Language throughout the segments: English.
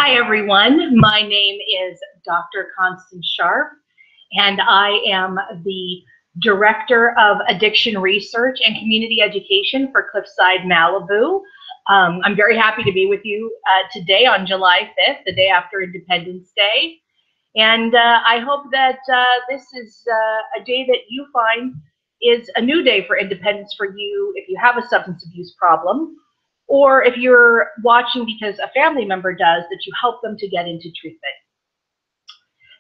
Hi, everyone. My name is Dr. Constance Sharp, and I am the Director of Addiction Research and Community Education for Cliffside, Malibu. I'm very happy to be with you today on July 5th, the day after Independence Day. And I hope that this is a day that you find is a new day for independence for you if you have a substance abuse problem, or if you're watching because a family member does, that you help them to get into treatment.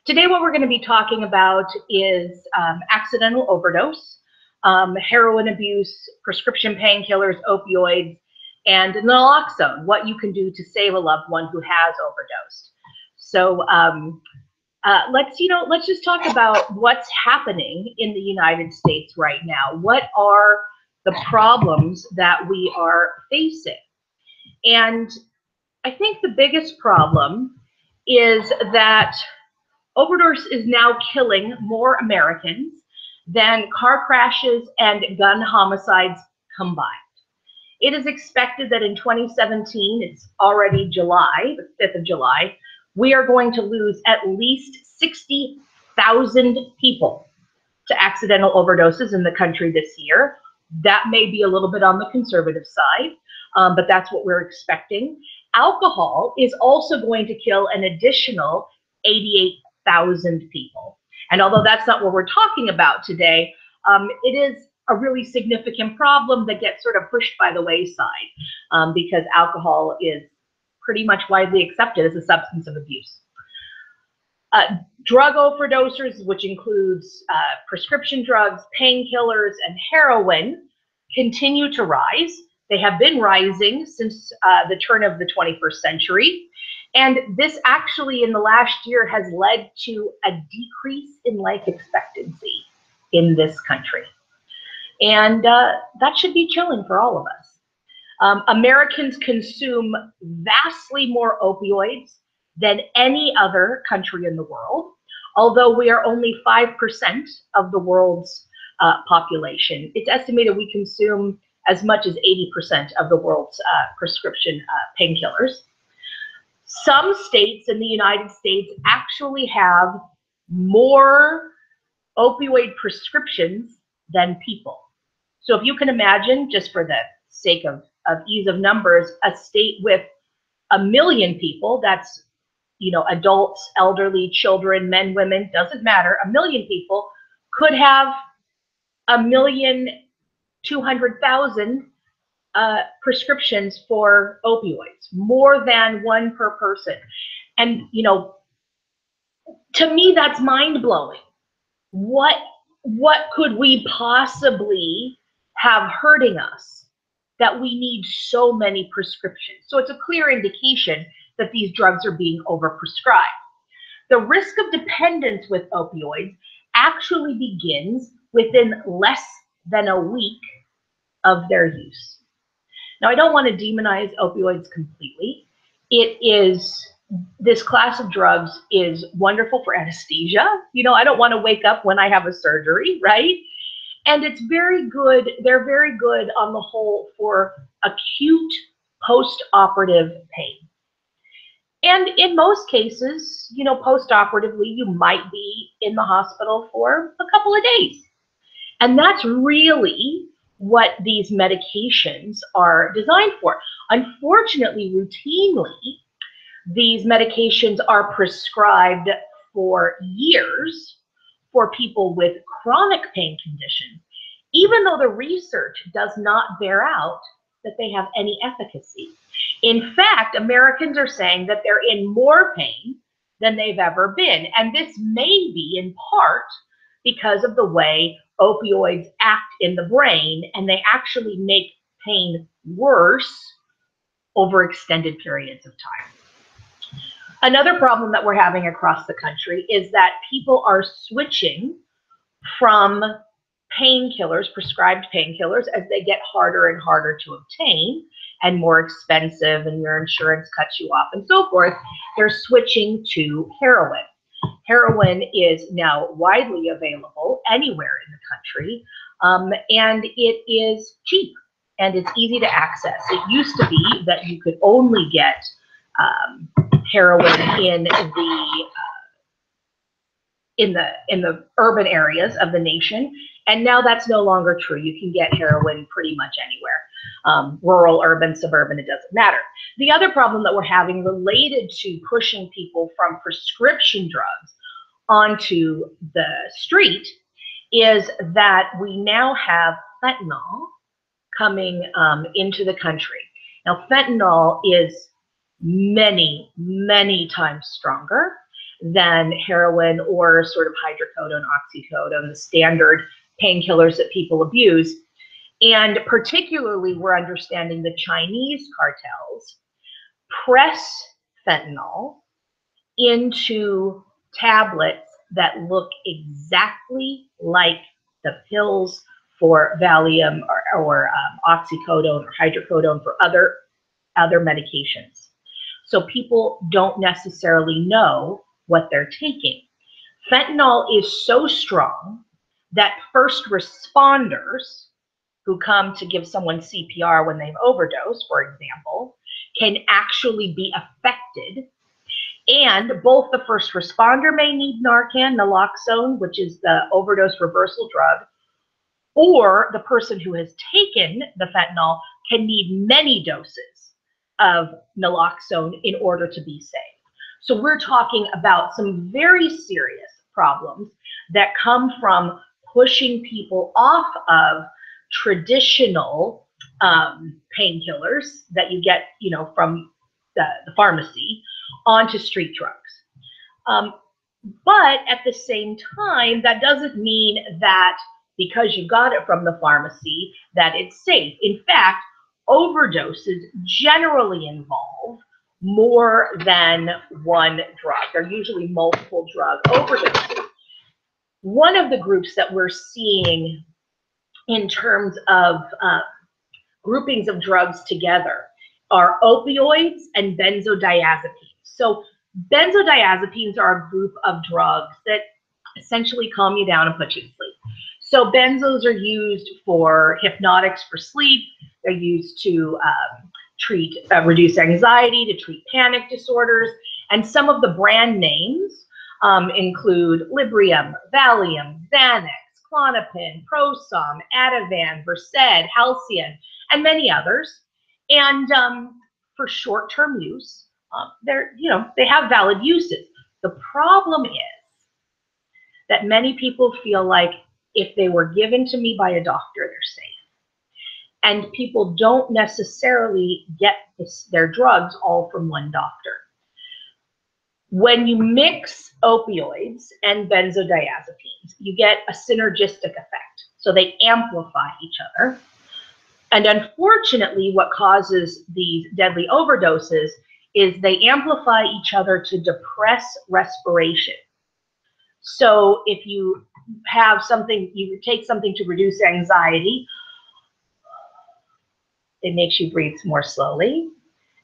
Today, what we're going to be talking about is accidental overdose, heroin abuse, prescription painkillers, opioids, and naloxone, what you can do to save a loved one who has overdosed. So let's just talk about what's happening in the United States right now. What are the problems that we are facing? And I think the biggest problem is that overdose is now killing more Americans than car crashes and gun homicides combined. It is expected that in 2017, it's already July, the 5th of July, we are going to lose at least 60,000 people to accidental overdoses in the country this year. That may be a little bit on the conservative side, but that's what we're expecting. Alcohol is also going to kill an additional 88,000 people. And although that's not what we're talking about today, it is a really significant problem that gets sort of pushed by the wayside because alcohol is pretty much widely accepted as a substance of abuse. Drug overdoses, which includes prescription drugs, painkillers, and heroin, continue to rise. They have been rising since the turn of the 21st century. And this actually in the last year has led to a decrease in life expectancy in this country. And that should be chilling for all of us. Americans consume vastly more opioids than any other country in the world, although we are only 5% of the world's population. It's estimated we consume as much as 80% of the world's prescription painkillers. Some states in the United States actually have more opioid prescriptions than people. So if you can imagine, just for the sake of ease of numbers, a state with 1 million people, that's, you know, adults, elderly, children, men, women, doesn't matter, 1 million people could have 1,200,000 prescriptions for opioids, more than one per person. And, you know, to me, that's mind-blowing. What could we possibly have hurting us that we need so many prescriptions? So it's a clear indication that these drugs are being overprescribed. The risk of dependence with opioids actually begins within less than a week of their use. Now, I don't want to demonize opioids completely. This class of drugs is wonderful for anesthesia. You know, I don't want to wake up when I have a surgery, right? And it's very good, they're very good on the whole for acute post-operative pain. And in most cases, you know, post-operatively, you might be in the hospital for a couple of days. And that's really what these medications are designed for. Unfortunately, routinely, these medications are prescribed for years for people with chronic pain conditions, even though the research does not bear out that they have any efficacy. In fact, Americans are saying that they're in more pain than they've ever been. And this may be in part because of the way opioids act in the brain, and they actually make pain worse over extended periods of time. Another problem that we're having across the country is that people are switching from painkillers, prescribed painkillers, as they get harder and harder to obtain and more expensive, and your insurance cuts you off and so forth. They're switching to heroin. Heroin is now widely available anywhere in the country, and it is cheap and it's easy to access. It used to be that you could only get heroin in the urban areas of the nation, and now that's no longer true. You can get heroin pretty much anywhere, rural, urban, suburban, it doesn't matter. The other problem that we're having related to pushing people from prescription drugs onto the street is that we now have fentanyl coming into the country. Now, fentanyl is many, many times stronger than heroin or sort of hydrocodone, oxycodone, the standard painkillers that people abuse. And particularly, we're understanding the Chinese cartels press fentanyl into tablets that look exactly like the pills for Valium or oxycodone or hydrocodone for other medications. So people don't necessarily know what they're taking. Fentanyl is so strong that first responders who come to give someone CPR when they've overdosed, for example, can actually be affected. And both the first responder may need Narcan, Naloxone, which is the overdose reversal drug, or the person who has taken the fentanyl can need many doses of Naloxone in order to be safe. So we're talking about some very serious problems that come from pushing people off of traditional painkillers that you get, from the pharmacy onto street drugs. But at the same time, that doesn't mean that because you got it from the pharmacy that it's safe. In fact, overdoses generally involve more than one drug. They're usually multiple drug overdoses. One of the groups that we're seeing in terms of groupings of drugs together are opioids and benzodiazepines. So benzodiazepines are a group of drugs that essentially calm you down and put you to sleep. So benzos are used for hypnotics for sleep. They're used to reduce anxiety, to treat panic disorders. And some of the brand names include Librium, Valium, Xanax, Klonopin, Prosom, Ativan, Versed, Halcion, and many others. And for short-term use, they have valid uses. The problem is that many people feel like if they were given to me by a doctor, they're safe. And people don't necessarily get their drugs all from one doctor. When you mix opioids and benzodiazepines, you get a synergistic effect. So they amplify each other. And unfortunately, what causes these deadly overdoses is they amplify each other to depress respiration. So if you have something, you take something to reduce anxiety, it makes you breathe more slowly.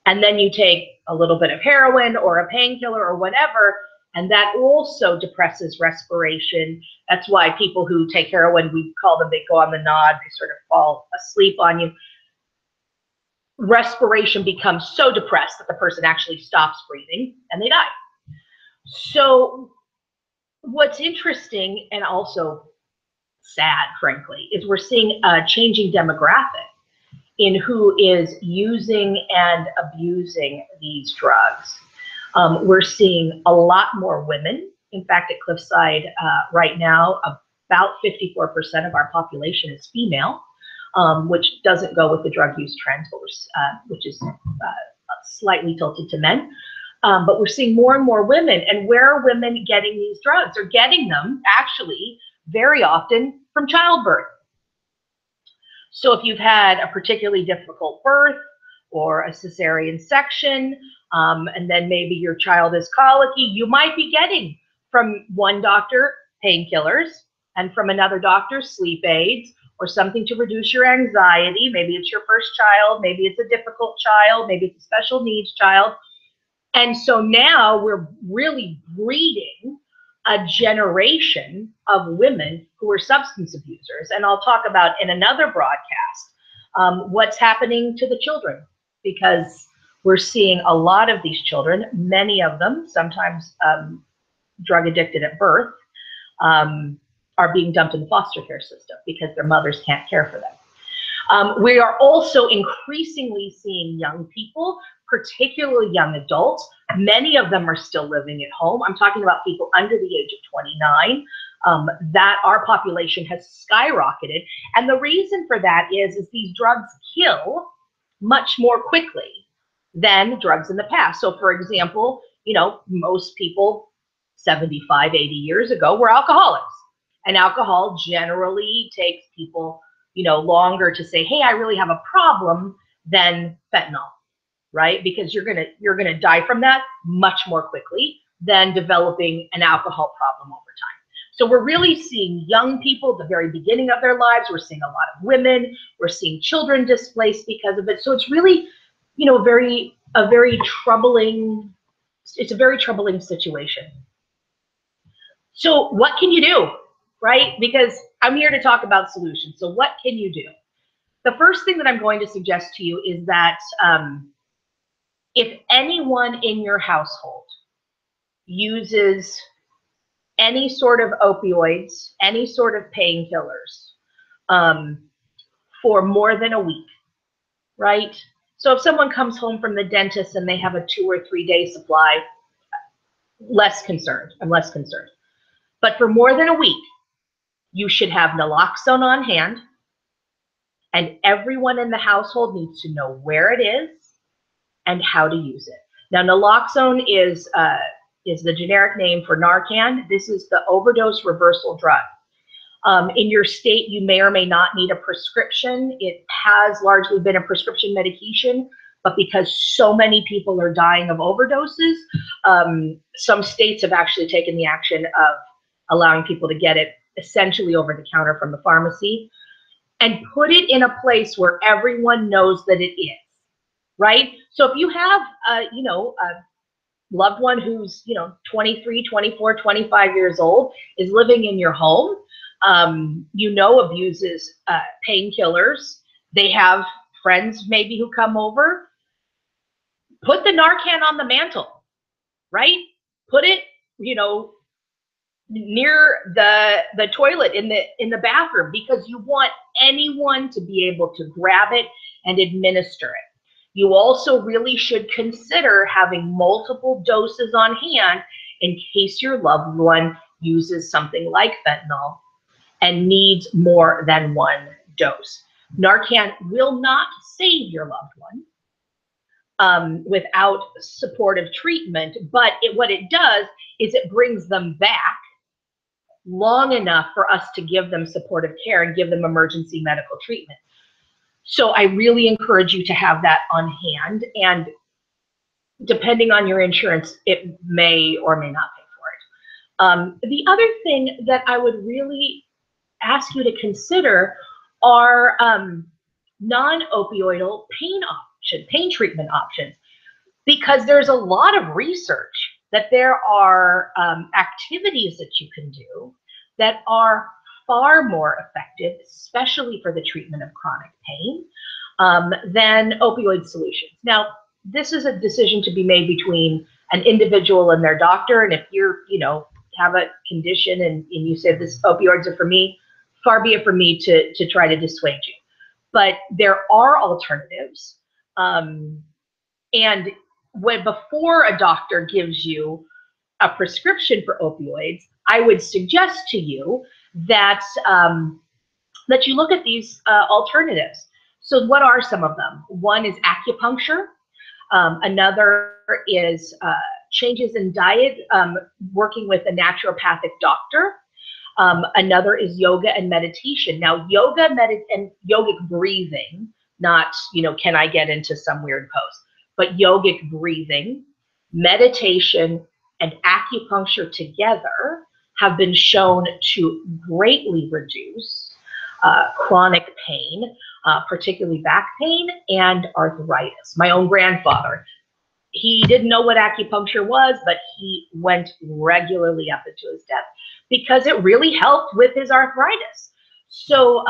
And then you take a little bit of heroin or a painkiller or whatever, and that also depresses respiration. That's why people who take heroin, we call them, they go on the nod, they sort of fall asleep on you. Respiration becomes so depressed that the person actually stops breathing and they die. So what's interesting and also sad, frankly, is we're seeing a changing demographic in who is using and abusing these drugs. We're seeing a lot more women. In fact, at Cliffside right now, about 54% of our population is female, which doesn't go with the drug use trends, but which is slightly tilted to men. But we're seeing more and more women. And where are women getting these drugs? They're getting them actually very often from childbirth. So if you've had a particularly difficult birth or a cesarean section, and then maybe your child is colicky, you might be getting from one doctor painkillers and from another doctor sleep aids or something to reduce your anxiety. Maybe it's your first child, maybe it's a difficult child, maybe it's a special needs child. And so now we're really breeding a generation of women who are substance abusers. And I'll talk about in another broadcast what's happening to the children, because We're seeing a lot of these children, many of them, sometimes drug addicted at birth, are being dumped in the foster care system because their mothers can't care for them. We are also increasingly seeing young people, particularly young adults. Many of them are still living at home. I'm talking about people under the age of 29. That our population has skyrocketed. And the reason for that is these drugs kill much more quickly than drugs in the past. So for example, you know, most people 75, 80 years ago were alcoholics. And alcohol generally takes people, you know, longer to say, hey, I really have a problem than fentanyl, right? Because you're gonna die from that much more quickly than developing an alcohol problem over time. So we're really seeing young people at the very beginning of their lives. We're seeing a lot of women. We're seeing children displaced because of it. So it's really, you know, a very troubling situation. So what can you do, right? Because I'm here to talk about solutions. So what can you do? The first thing that I'm going to suggest to you is that if anyone in your household uses any sort of opioids, any sort of painkillers for more than a week, right? So if someone comes home from the dentist and they have a 2 or 3 day supply, less concerned. I'm less concerned. But for more than a week, you should have naloxone on hand, and everyone in the household needs to know where it is and how to use it. Now, naloxone is the generic name for Narcan. This is the overdose reversal drug. In your state, you may or may not need a prescription. It has largely been a prescription medication, but because so many people are dying of overdoses, some states have actually taken the action of allowing people to get it essentially over the counter from the pharmacy and put it in a place where everyone knows that it is, right? So if you have, you know, a loved one who's, you know, 23, 24, 25 years old, is living in your home, you know, abuses painkillers, they have friends maybe who come over, put the Narcan on the mantle, right? Put it, you know, near the toilet in the bathroom, because you want anyone to be able to grab it and administer it. You also really should consider having multiple doses on hand in case your loved one uses something like fentanyl and needs more than one dose. Narcan will not save your loved one without supportive treatment, but what it does is it brings them back long enough for us to give them supportive care and give them emergency medical treatment. So I really encourage you to have that on hand, and depending on your insurance, it may or may not pay for it. The other thing that I would really ask you to consider are non-opioidal pain treatment options, because there's a lot of research that there are activities that you can do that are far more effective, especially for the treatment of chronic pain, than opioid solutions. Now, this is a decision to be made between an individual and their doctor, and if you're, you know, have a condition and you say this opioids are for me, far be it for me to try to dissuade you. But there are alternatives, and before a doctor gives you a prescription for opioids, I would suggest to you that that you look at these alternatives. So what are some of them? One is acupuncture. Another is changes in diet, working with a naturopathic doctor. Another is yoga and meditation. Now, yoga and yogic breathing, not, you know, can I get into some weird pose, but yogic breathing, meditation, and acupuncture together have been shown to greatly reduce chronic pain, particularly back pain and arthritis. My own grandfather, he didn't know what acupuncture was, but he went regularly up until his death because it really helped with his arthritis. So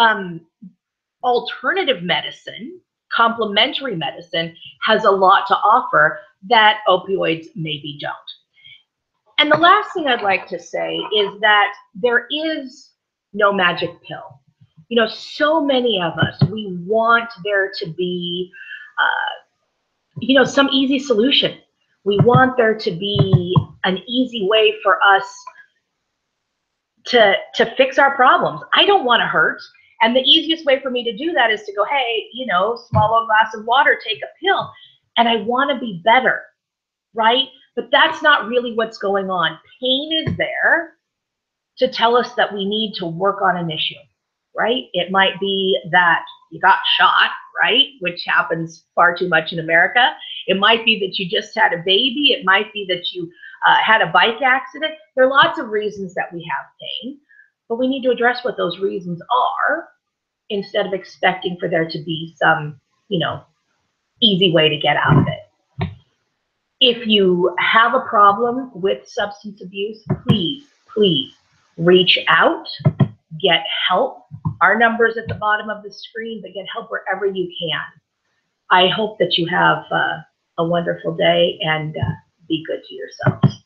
alternative medicine complementary medicine has a lot to offer that opioids maybe don't. And the last thing I'd like to say is that there is no magic pill. You know, so many of us, we want there to be, you know, some easy solution. We want there to be an easy way for us to fix our problems. I don't want to hurt. And the easiest way for me to do that is to go, hey, you know, swallow a glass of water, take a pill. And I want to be better, right? But that's not really what's going on. Pain is there to tell us that we need to work on an issue, right? It might be that you got shot, right? Which happens far too much in America. It might be that you just had a baby. It might be that you had a bike accident. There are lots of reasons that we have pain, but we need to address what those reasons are instead of expecting for there to be some, you know, easy way to get out of it. If you have a problem with substance abuse, please, please reach out, get help. Our number's at the bottom of the screen, but get help wherever you can. I hope that you have a wonderful day and be good to yourselves.